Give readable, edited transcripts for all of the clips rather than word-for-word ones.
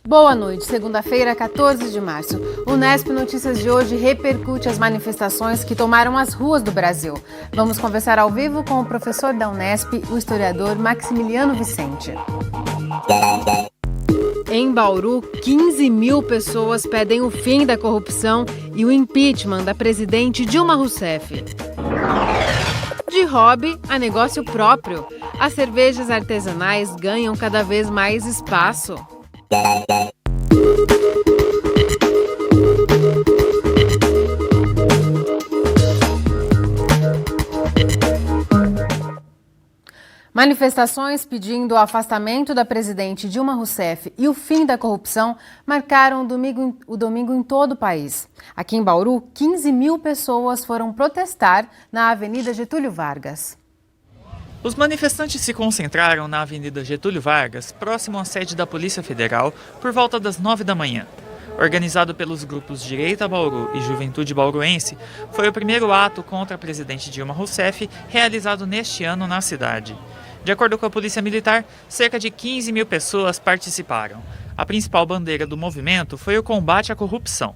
Boa noite, segunda-feira, 14 de março. O Unesp Notícias de hoje repercute as manifestações que tomaram as ruas do Brasil. Vamos conversar ao vivo com o professor da Unesp, o historiador Maximiliano Vicente. Em Bauru, 15 mil pessoas pedem o fim da corrupção e o impeachment da presidente Dilma Rousseff. De hobby a negócio próprio, as cervejas artesanais ganham cada vez mais espaço. Manifestações pedindo o afastamento da presidente Dilma Rousseff e o fim da corrupção marcaram o domingo em todo o país. Aqui em Bauru, 15 mil pessoas foram protestar na Avenida Getúlio Vargas. Os manifestantes se concentraram na Avenida Getúlio Vargas, próximo à sede da Polícia Federal, por volta das 9 da manhã. Organizado pelos grupos Direita Bauru e Juventude Bauruense, foi o primeiro ato contra a presidente Dilma Rousseff realizado neste ano na cidade. De acordo com a Polícia Militar, cerca de 15 mil pessoas participaram. A principal bandeira do movimento foi o combate à corrupção.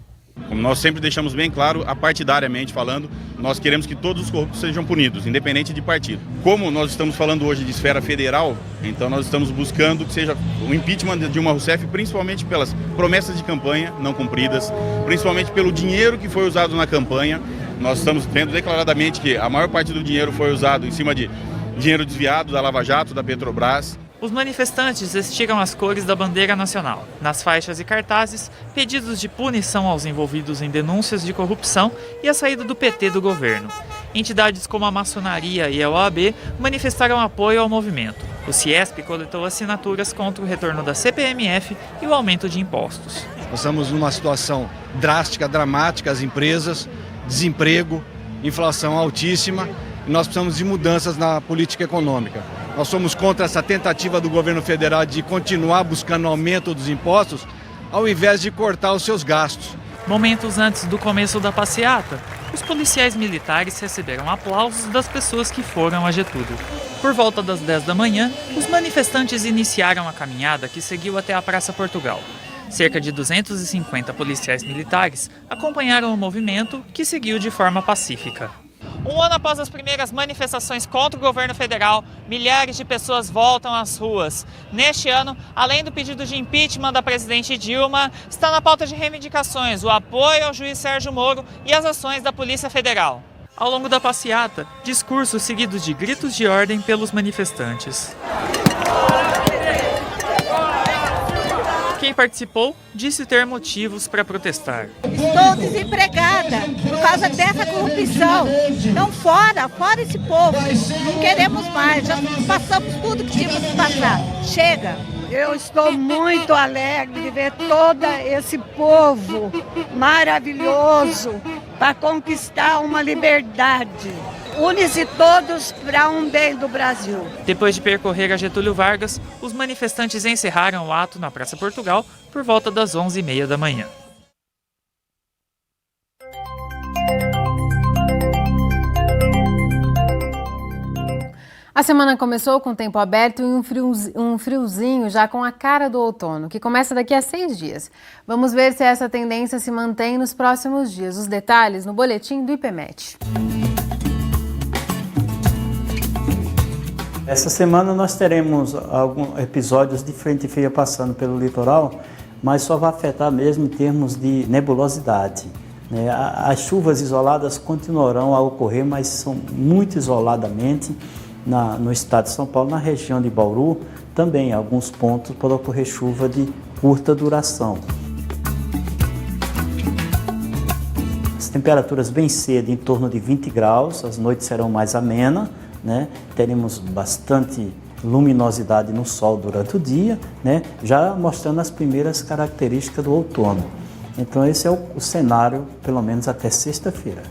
Como nós sempre deixamos bem claro, apartidariamente falando, nós queremos que todos os corruptos sejam punidos, independente de partido. Como nós estamos falando hoje de esfera federal, então nós estamos buscando que seja o impeachment de Dilma Rousseff, principalmente pelas promessas de campanha não cumpridas, principalmente pelo dinheiro que foi usado na campanha. Nós estamos vendo declaradamente que a maior parte do dinheiro foi usado em cima de dinheiro desviado da Lava Jato, da Petrobras. Os manifestantes vestiram as cores da bandeira nacional. Nas faixas e cartazes, pedidos de punição aos envolvidos em denúncias de corrupção e a saída do PT do governo. Entidades como a maçonaria e a OAB manifestaram apoio ao movimento. O Ciesp coletou assinaturas contra o retorno da CPMF e o aumento de impostos. Nós estamos numa situação drástica, dramática, as empresas, desemprego, inflação altíssima, e nós precisamos de mudanças na política econômica. Nós somos contra essa tentativa do governo federal de continuar buscando aumento dos impostos, ao invés de cortar os seus gastos. Momentos antes do começo da passeata, os policiais militares receberam aplausos das pessoas que foram a Getúlio. Por volta das 10 da manhã, os manifestantes iniciaram a caminhada que seguiu até a Praça Portugal. Cerca de 250 policiais militares acompanharam o movimento, que seguiu de forma pacífica. Um ano após as primeiras manifestações contra o governo federal, milhares de pessoas voltam às ruas. Neste ano, além do pedido de impeachment da presidente Dilma, está na pauta de reivindicações o apoio ao juiz Sérgio Moro e as ações da Polícia Federal. Ao longo da passeata, discursos seguidos de gritos de ordem pelos manifestantes. Quem participou disse ter motivos para protestar. Estou desempregada por causa dessa corrupção. Então fora esse povo. Não queremos mais, já passamos tudo que tínhamos que passar. Chega! Eu estou muito alegre de ver todo esse povo maravilhoso para conquistar uma liberdade. Une-se todos para um bem do Brasil. Depois de percorrer a Getúlio Vargas, os manifestantes encerraram o ato na Praça Portugal por volta das 11h30 da manhã. A semana começou com tempo aberto e um friozinho já com a cara do outono, que começa daqui a 6 dias. Vamos ver se essa tendência se mantém nos próximos dias. Os detalhes no boletim do IPMET. Essa semana nós teremos alguns episódios de frente fria passando pelo litoral, mas só vai afetar mesmo em termos de nebulosidade. As chuvas isoladas continuarão a ocorrer, mas são muito isoladamente no estado de São Paulo, na região de Bauru, também em alguns pontos pode ocorrer chuva de curta duração. As temperaturas bem cedo, em torno de 20 graus, as noites serão mais amenas, teremos bastante luminosidade no sol durante o dia, já mostrando as primeiras características do outono. Então esse é o cenário, pelo menos até sexta-feira.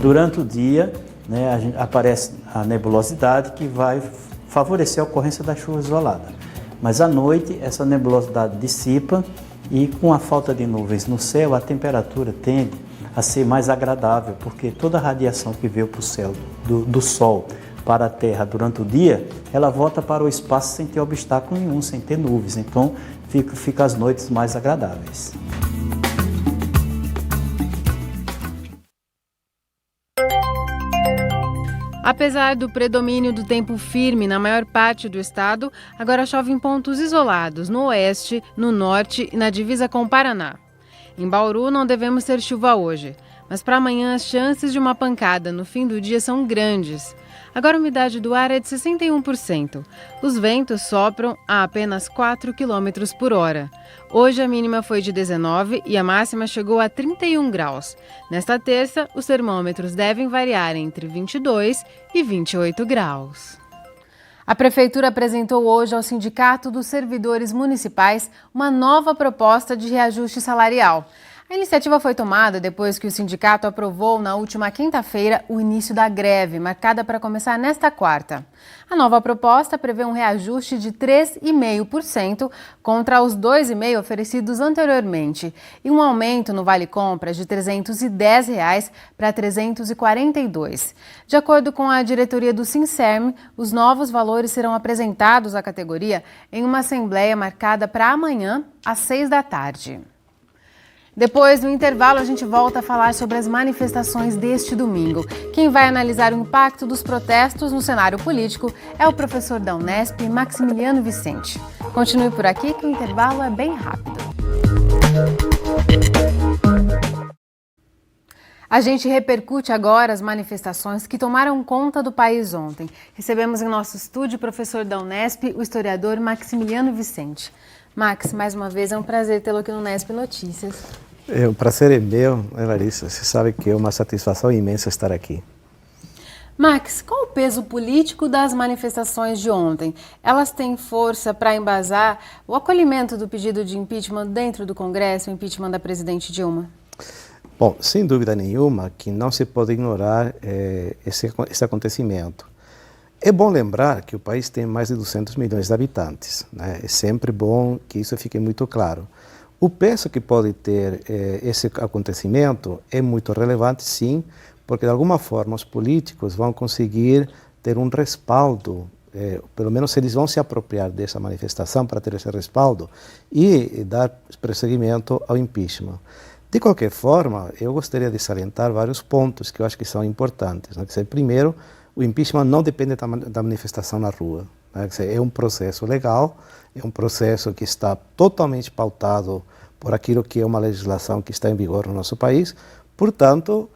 Durante o dia, aparece a nebulosidade que vai favorecer a ocorrência da chuva isolada. Mas à noite, essa nebulosidade dissipa e com a falta de nuvens no céu, a temperatura tende a ser mais agradável, porque toda a radiação que veio para o céu do Sol para a Terra durante o dia, ela volta para o espaço sem ter obstáculo nenhum, sem ter nuvens. Então, fica as noites mais agradáveis. Apesar do predomínio do tempo firme na maior parte do estado, agora chove em pontos isolados, no oeste, no norte e na divisa com o Paraná. Em Bauru não devemos ter chuva hoje, mas para amanhã as chances de uma pancada no fim do dia são grandes. Agora a umidade do ar é de 61%. Os ventos sopram a apenas 4 km por hora. Hoje a mínima foi de 19 e a máxima chegou a 31 graus. Nesta terça, os termômetros devem variar entre 22 e 28 graus. A Prefeitura apresentou hoje ao Sindicato dos Servidores Municipais uma nova proposta de reajuste salarial. A iniciativa foi tomada depois que o sindicato aprovou na última quinta-feira o início da greve, marcada para começar nesta quarta. A nova proposta prevê um reajuste de 3,5% contra os 2,5% oferecidos anteriormente e um aumento no vale-compras de R$ 310 para R$ 342. De acordo com a diretoria do Sinserm, os novos valores serão apresentados à categoria em uma assembleia marcada para amanhã, às 18h. Depois do intervalo, a gente volta a falar sobre as manifestações deste domingo. Quem vai analisar o impacto dos protestos no cenário político é o professor da Unesp, Maximiliano Vicente. Continue por aqui que o intervalo é bem rápido. A gente repercute agora as manifestações que tomaram conta do país ontem. Recebemos em nosso estúdio o professor da Unesp, o historiador Maximiliano Vicente. Max, mais uma vez é um prazer tê-lo aqui no Unesp Notícias. O prazer é meu, Larissa. Você sabe que é uma satisfação imensa estar aqui. Max, qual o peso político das manifestações de ontem? Elas têm força para embasar o acolhimento do pedido de impeachment dentro do Congresso, o impeachment da presidente Dilma? Bom, sem dúvida nenhuma que não se pode ignorar esse acontecimento. É bom lembrar que o país tem mais de 200 milhões de habitantes, né? É sempre bom que isso fique muito claro. O peso que pode ter esse acontecimento é muito relevante, sim, porque de alguma forma os políticos vão conseguir ter um respaldo, pelo menos eles vão se apropriar dessa manifestação para ter esse respaldo e dar prosseguimento ao impeachment. De qualquer forma, eu gostaria de salientar vários pontos que eu acho que são importantes, né? Primeiro, o impeachment não depende da manifestação na rua, né? É um processo legal, é um processo que está totalmente pautado por aquilo que é uma legislação que está em vigor no nosso país. Portanto,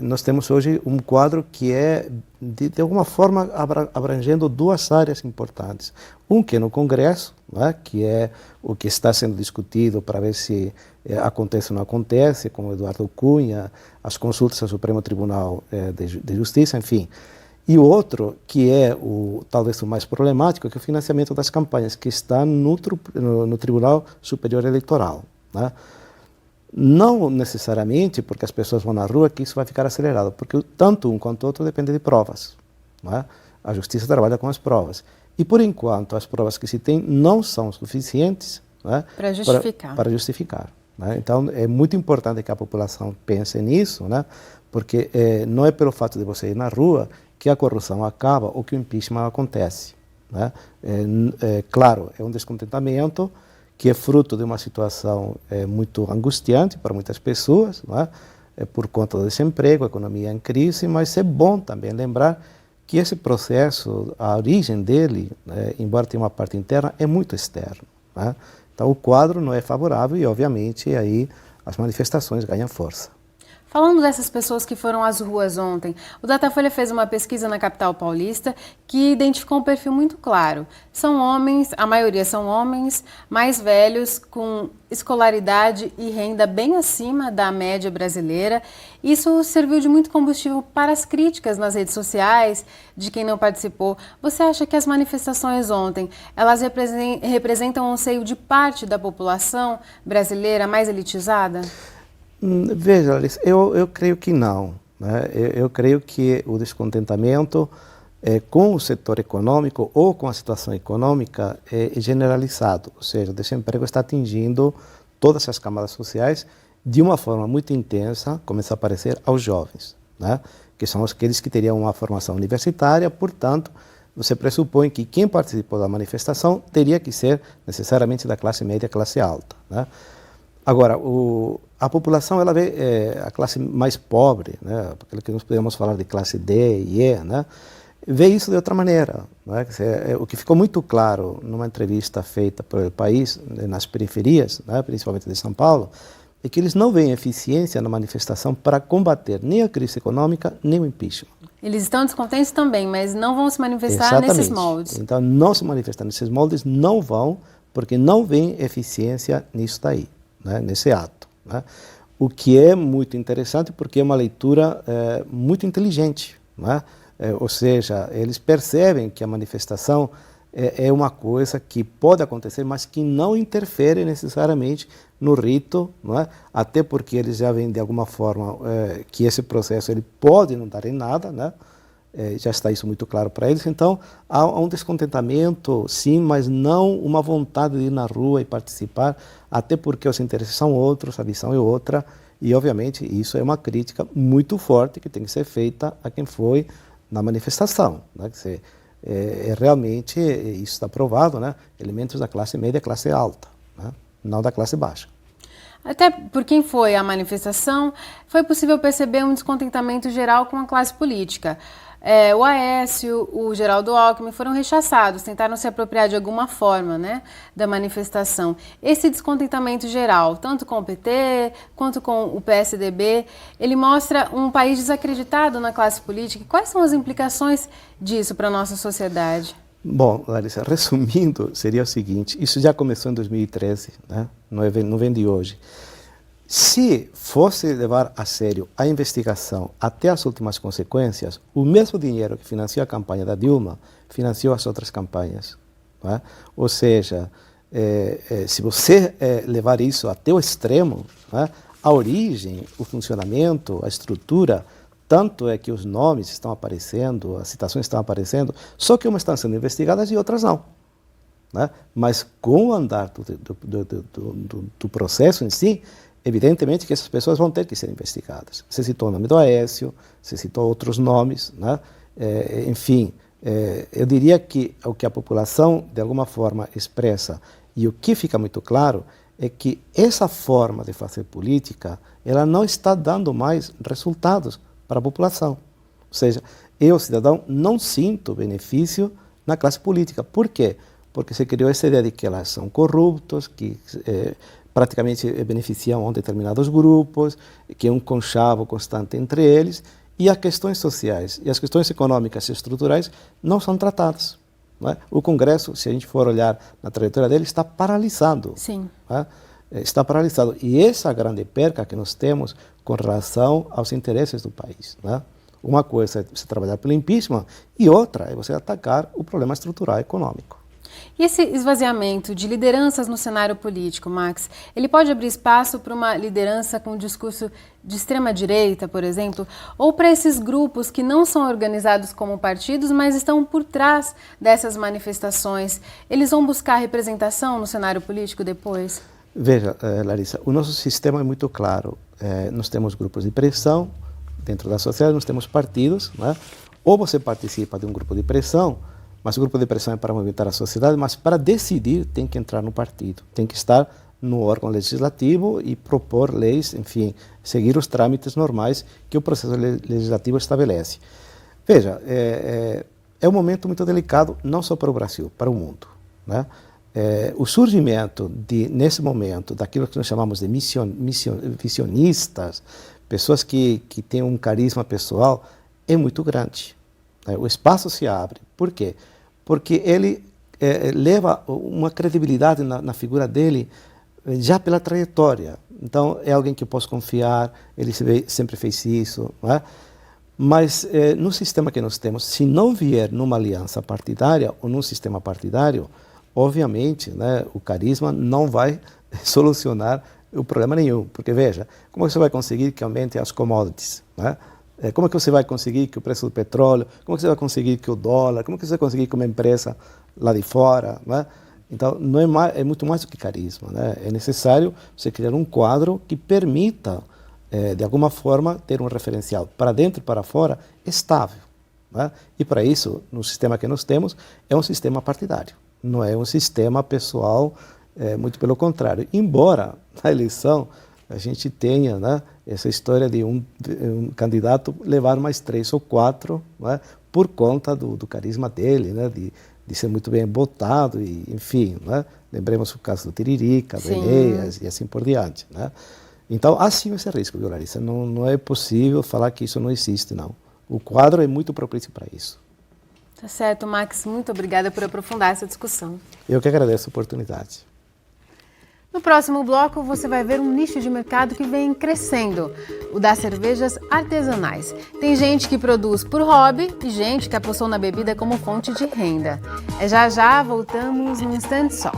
nós temos hoje um quadro que é, de alguma forma, abrangendo duas áreas importantes. Um que é no Congresso, né? Que é o que está sendo discutido para ver se acontece ou não acontece, com o Eduardo Cunha, as consultas ao Supremo Tribunal de Justiça, enfim. E o outro, que é talvez o mais problemático, que é o financiamento das campanhas, que está no Tribunal Superior Eleitoral, né? Não necessariamente porque as pessoas vão na rua que isso vai ficar acelerado, porque tanto um quanto o outro depende de provas, né? A Justiça trabalha com as provas. E, por enquanto, as provas que se tem não são suficientes, né, para justificar. Né? Então, é muito importante que a população pense nisso, né, porque não é pelo fato de você ir na rua que a corrupção acaba ou que o impeachment acontece. Né? Claro, é um descontentamento que é fruto de uma situação muito angustiante para muitas pessoas, né, por conta do desemprego, a economia em crise, mas é bom também lembrar que esse processo, a origem dele, né, embora tenha uma parte interna, é muito externa. Né? Então o quadro não é favorável e, obviamente, aí as manifestações ganham força. Falando dessas pessoas que foram às ruas ontem, o Datafolha fez uma pesquisa na capital paulista que identificou um perfil muito claro. São homens, a maioria são homens mais velhos, com escolaridade e renda bem acima da média brasileira. Isso serviu de muito combustível para as críticas nas redes sociais de quem não participou. Você acha que as manifestações ontem, elas representam um anseio de parte da população brasileira mais elitizada? Veja, Alice, eu creio que não. Né? Eu creio que o descontentamento com o setor econômico ou com a situação econômica é generalizado, ou seja, o desemprego está atingindo todas as camadas sociais de uma forma muito intensa, começa a aparecer aos jovens. Né? que são aqueles que teriam uma formação universitária, portanto, você pressupõe que quem participou da manifestação teria que ser necessariamente da classe média, classe alta, né? Agora, a população, ela vê a classe mais pobre, né, aquilo que nós podemos falar de classe D e E, né, vê isso de outra maneira, né? O que ficou muito claro numa entrevista feita pelo país, nas periferias, né, principalmente de São Paulo, é que eles não veem eficiência na manifestação para combater nem a crise econômica, nem o impeachment. Eles estão descontentes também, mas não vão se manifestar Exatamente. nesses moldes. Então, não se manifestar nesses moldes, não vão, porque não veem eficiência nisso daí, né, nesse ato, né? O que é muito interessante porque é uma leitura muito inteligente, né? Ou seja, eles percebem que a manifestação é uma coisa que pode acontecer, mas que não interfere necessariamente no rito, não é? Até porque eles já veem de alguma forma que esse processo ele pode não dar em nada, né? Já está isso muito claro para eles. Então, há um descontentamento, sim, mas não uma vontade de ir na rua e participar, até porque os interesses são outros, a visão é outra, e, obviamente, isso é uma crítica muito forte que tem que ser feita a quem foi na manifestação, né? Quer dizer, realmente, isso está provado, né? Elementos da classe média e classe alta, né? Não da classe baixa. Até por quem foi à manifestação, foi possível perceber um descontentamento geral com a classe política. O Aécio, o Geraldo Alckmin foram rechaçados, tentaram se apropriar de alguma forma, né, da manifestação. Esse descontentamento geral, tanto com o PT quanto com o PSDB, ele mostra um país desacreditado na classe política. Quais são as implicações disso para a nossa sociedade? Bom, Larissa, resumindo, seria o seguinte, isso já começou em 2013, né? Não vem de hoje. Se fosse levar a sério a investigação até as últimas consequências, o mesmo dinheiro que financiou a campanha da Dilma financiou as outras campanhas, né? Ou seja, se você levar isso até o extremo, né, a origem, o funcionamento, a estrutura, tanto é que os nomes estão aparecendo, as citações estão aparecendo, só que umas estão sendo investigadas e outras não, né? Mas com o andar do processo em si, evidentemente que essas pessoas vão ter que ser investigadas. Você citou o nome do Aécio, você citou outros nomes, né? Enfim, eu diria que o que a população, de alguma forma, expressa, e o que fica muito claro, é que essa forma de fazer política, ela não está dando mais resultados para a população. Ou seja, eu, cidadão, não sinto benefício na classe política. Por quê? Porque se criou essa ideia de que elas são corruptos, que praticamente beneficiam determinados grupos, que é um conchavo constante entre eles, e as questões sociais e as questões econômicas e estruturais não são tratadas, não é? O Congresso, se a gente for olhar na trajetória dele, está paralisado. Sim. Não é? Está paralisado. E essa é a grande perca que nós temos com relação aos interesses do país, não é? Uma coisa é você trabalhar pelo impeachment e outra é você atacar o problema estrutural econômico. E esse esvaziamento de lideranças no cenário político, Max, ele pode abrir espaço para uma liderança com um discurso de extrema-direita, por exemplo, ou para esses grupos que não são organizados como partidos, mas estão por trás dessas manifestações? Eles vão buscar representação no cenário político depois? Veja, Larissa, o nosso sistema é muito claro. Nós temos grupos de pressão dentro da sociedade, nós temos partidos, né? Ou você participa de um grupo de pressão, mas o grupo de pressão é para movimentar a sociedade, mas para decidir tem que entrar no partido, tem que estar no órgão legislativo e propor leis, enfim, seguir os trâmites normais que o processo legislativo estabelece. Veja, é um momento muito delicado, não só para o Brasil, para o mundo, né? O surgimento, nesse momento, daquilo que nós chamamos de visionistas, pessoas que têm um carisma pessoal, é muito grande, né? O espaço se abre. Por quê? Porque ele leva uma credibilidade na figura dele já pela trajetória. Então, é alguém que eu posso confiar, ele sempre fez isso, não é? Mas no sistema que nós temos, se não vier numa aliança partidária ou num sistema partidário, obviamente, né, o carisma não vai solucionar o problema nenhum. Porque, veja, como você vai conseguir que aumente as commodities, né? Como é que você vai conseguir que o preço do petróleo, como é que você vai conseguir que o dólar, como é que você vai conseguir que uma empresa lá de fora, né? Então, não é muito mais do que carisma, né? É necessário você criar um quadro que permita de alguma forma, ter um referencial para dentro e para fora estável. Né? E para isso, no sistema que nós temos, é um sistema partidário, não é um sistema pessoal, muito pelo contrário. Embora na eleição a gente tenha, né, essa história de um candidato levar mais 3 ou 4, né, por conta do carisma dele, né, de ser muito bem votado, e, enfim, né, lembremos o caso do Tiririca, do Enéas e assim por diante. Né? Então, há sim esse risco, viu, Larissa? Não é possível falar que isso não existe, não. O quadro é muito propício para isso. Tá certo, Max. Muito obrigada por aprofundar essa discussão. Eu que agradeço a oportunidade. No próximo bloco, você vai ver um nicho de mercado que vem crescendo, o das cervejas artesanais. Tem gente que produz por hobby e gente que apostou na bebida como fonte de renda. Já voltamos num instante só.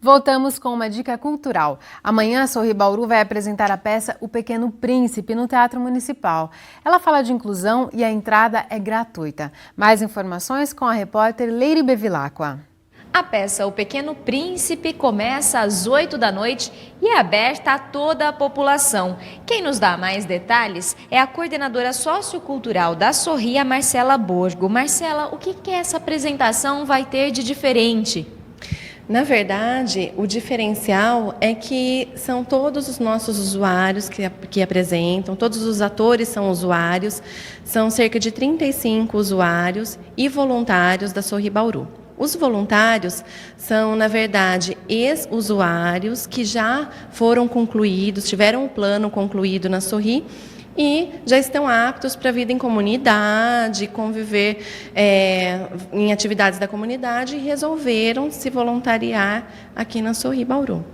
Voltamos com uma dica cultural. Amanhã, a Sorri Bauru vai apresentar a peça O Pequeno Príncipe no Teatro Municipal. Ela fala de inclusão e a entrada é gratuita. Mais informações com a repórter Leire Bevilacqua. A peça O Pequeno Príncipe começa às 8 da noite e é aberta a toda a população. Quem nos dá mais detalhes é a coordenadora sociocultural da Sorri, a Marcela Borgo. Marcela, o que essa apresentação vai ter de diferente? Na verdade, o diferencial é que são todos os nossos usuários que apresentam, todos os atores são usuários, são cerca de 35 usuários e voluntários da Sorri Bauru. Os voluntários são, na verdade, ex-usuários que já foram concluídos, tiveram um plano concluído na Sorri, e já estão aptos para a vida em comunidade, conviver em atividades da comunidade e resolveram se voluntariar aqui na Sorri Bauru.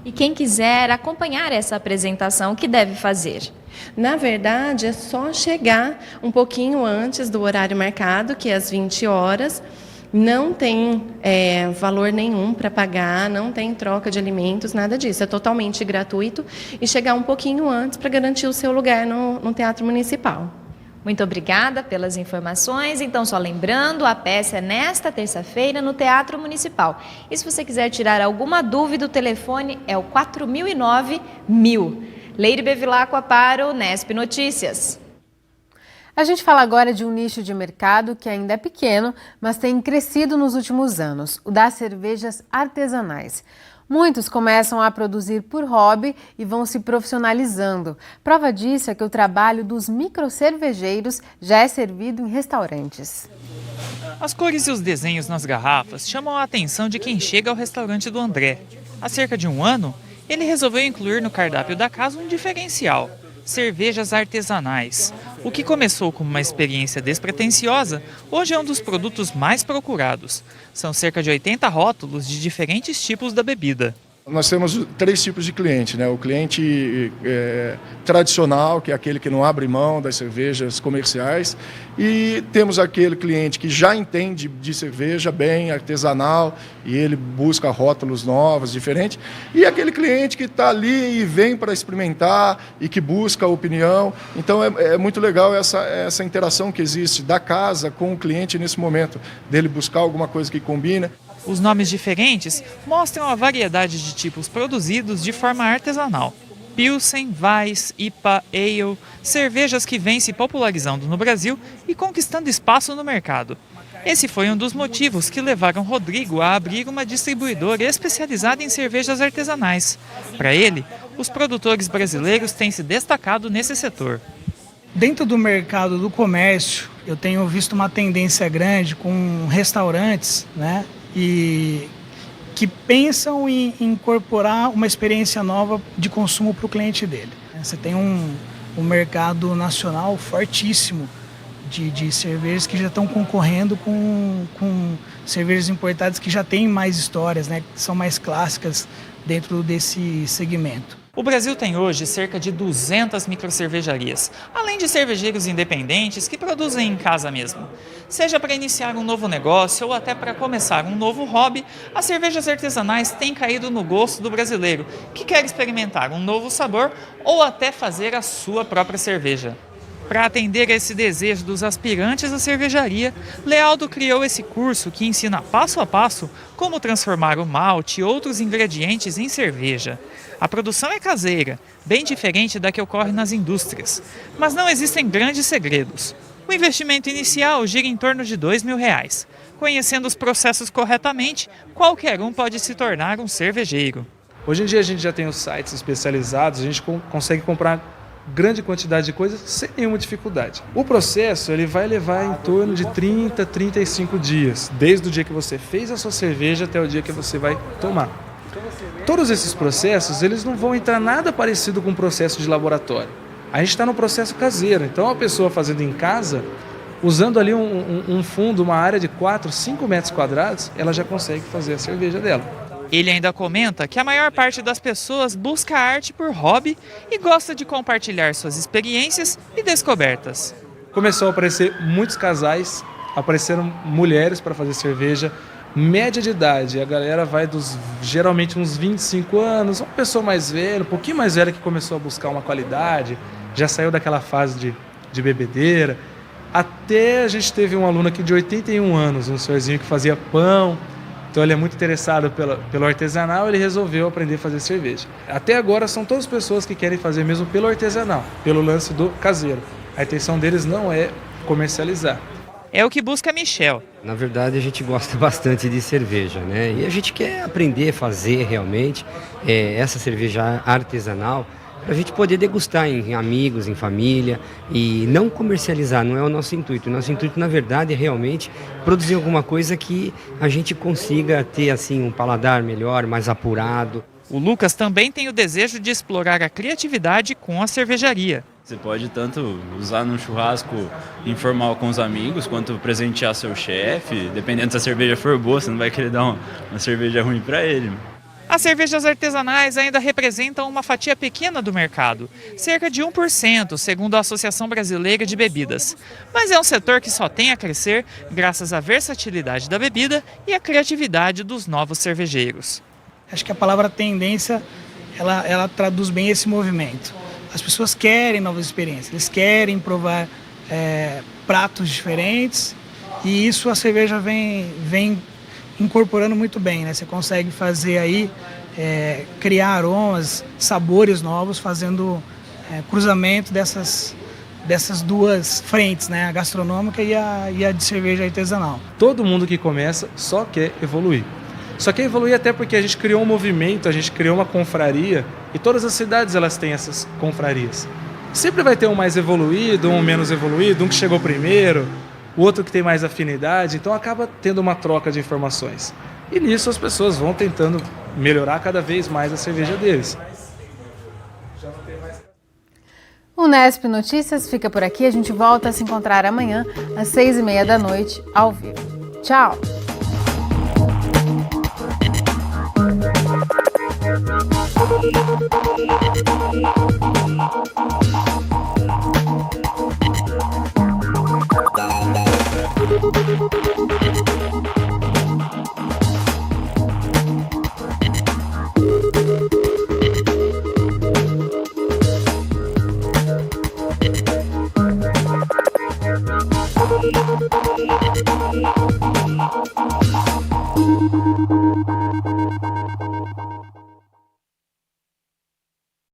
E quem quiser acompanhar essa apresentação, o que deve fazer? Na verdade, é só chegar um pouquinho antes do horário marcado, que é às 20 horas. Não tem valor nenhum para pagar, não tem troca de alimentos, nada disso. É totalmente gratuito e chegar um pouquinho antes para garantir o seu lugar no Teatro Municipal. Muito obrigada pelas informações. Então, só lembrando, a peça é nesta terça-feira no Teatro Municipal. E se você quiser tirar alguma dúvida, o telefone é o 4009-1000. Leire Bevilacqua para o Nesp Notícias. A gente fala agora de um nicho de mercado que ainda é pequeno, mas tem crescido nos últimos anos, o das cervejas artesanais. Muitos começam a produzir por hobby e vão se profissionalizando. Prova disso é que o trabalho dos microcervejeiros já é servido em restaurantes. As cores e os desenhos nas garrafas chamam a atenção de quem chega ao restaurante do André. Há cerca de um ano, ele resolveu incluir no cardápio da casa um diferencial: cervejas artesanais. O que começou como uma experiência despretensiosa, hoje é um dos produtos mais procurados. São cerca de 80 rótulos de diferentes tipos da bebida. Nós temos 3 tipos de cliente, né? O cliente tradicional, que é aquele que não abre mão das cervejas comerciais, e temos aquele cliente que já entende de cerveja bem artesanal e ele busca rótulos novos, diferentes, e aquele cliente que está ali e vem para experimentar e que busca opinião. Então é muito legal essa interação que existe da casa com o cliente nesse momento, dele buscar alguma coisa que combina. Os nomes diferentes mostram a variedade de tipos produzidos de forma artesanal. Pilsen, Weiss, IPA, Ale, cervejas que vêm se popularizando no Brasil e conquistando espaço no mercado. Esse foi um dos motivos que levaram Rodrigo a abrir uma distribuidora especializada em cervejas artesanais. Para ele, os produtores brasileiros têm se destacado nesse setor. Dentro do mercado do comércio, eu tenho visto uma tendência grande com restaurantes, né? E que pensam em incorporar uma experiência nova de consumo para o cliente dele. Você tem um mercado nacional fortíssimo de cervejas que já estão concorrendo com cervejas importadas que já têm mais histórias, né, que são mais clássicas dentro desse segmento. O Brasil tem hoje cerca de 200 microcervejarias, além de cervejeiros independentes que produzem em casa mesmo. Seja para iniciar um novo negócio ou até para começar um novo hobby, as cervejas artesanais têm caído no gosto do brasileiro, que quer experimentar um novo sabor ou até fazer a sua própria cerveja. Para atender a esse desejo dos aspirantes à cervejaria, Lealdo criou esse curso que ensina passo a passo como transformar o malte e outros ingredientes em cerveja. A produção é caseira, bem diferente da que ocorre nas indústrias, mas não existem grandes segredos. O investimento inicial gira em torno de R$2.000. Conhecendo os processos corretamente, qualquer um pode se tornar um cervejeiro. Hoje em dia a gente já tem os sites especializados, a gente consegue comprar grande quantidade de coisas sem nenhuma dificuldade. O processo ele vai levar em torno de 30, 35 dias, desde o dia que você fez a sua cerveja até o dia que você vai tomar. Todos esses processos eles não vão entrar nada parecido com um processo de laboratório. A gente está no processo caseiro, então a pessoa fazendo em casa, usando ali um fundo, uma área de 4, 5 metros quadrados, ela já consegue fazer a cerveja dela. Ele ainda comenta que a maior parte das pessoas busca a arte por hobby e gosta de compartilhar suas experiências e descobertas. Começou a aparecer muitos casais, apareceram mulheres para fazer cerveja, média de idade, a galera vai dos geralmente uns 25 anos, uma pessoa mais velha, um pouquinho mais velha que começou a buscar uma qualidade, já saiu daquela fase de bebedeira, até a gente teve um aluno aqui de 81 anos, um senhorzinho que fazia pão. Então ele é muito interessado pelo artesanal, ele resolveu aprender a fazer cerveja. Até agora são todas pessoas que querem fazer mesmo pelo artesanal, pelo lance do caseiro. A intenção deles não é comercializar. É o que busca Michel. Na verdade a gente gosta bastante de cerveja, né? E a gente quer aprender a fazer realmente essa cerveja artesanal, para a gente poder degustar em amigos, em família e não comercializar, não é o nosso intuito. O nosso intuito, na verdade, é realmente produzir alguma coisa que a gente consiga ter assim um paladar melhor, mais apurado. O Lucas também tem o desejo de explorar a criatividade com a cervejaria. Você pode tanto usar num churrasco informal com os amigos, quanto presentear seu chefe. Dependendo se a cerveja for boa, você não vai querer dar uma cerveja ruim para ele. As cervejas artesanais ainda representam uma fatia pequena do mercado, cerca de 1%, segundo a Associação Brasileira de Bebidas. Mas é um setor que só tem a crescer graças à versatilidade da bebida e à criatividade dos novos cervejeiros. Acho que a palavra tendência, ela traduz bem esse movimento. As pessoas querem novas experiências, eles querem provar pratos diferentes e isso a cerveja vem incorporando muito bem, né? Você consegue fazer aí, criar aromas, sabores novos, fazendo cruzamento dessas duas frentes, né? A gastronômica e a de cerveja artesanal. Todo mundo que começa só quer evoluir. Só quer evoluir até porque a gente criou um movimento, a gente criou uma confraria e todas as cidades elas têm essas confrarias. Sempre vai ter um mais evoluído, um menos evoluído, um que chegou primeiro, o outro que tem mais afinidade, então acaba tendo uma troca de informações. E nisso as pessoas vão tentando melhorar cada vez mais a cerveja deles. O Unesp Notícias fica por aqui, a gente volta a se encontrar amanhã às 6h30 da noite, ao vivo. Tchau! Thank you.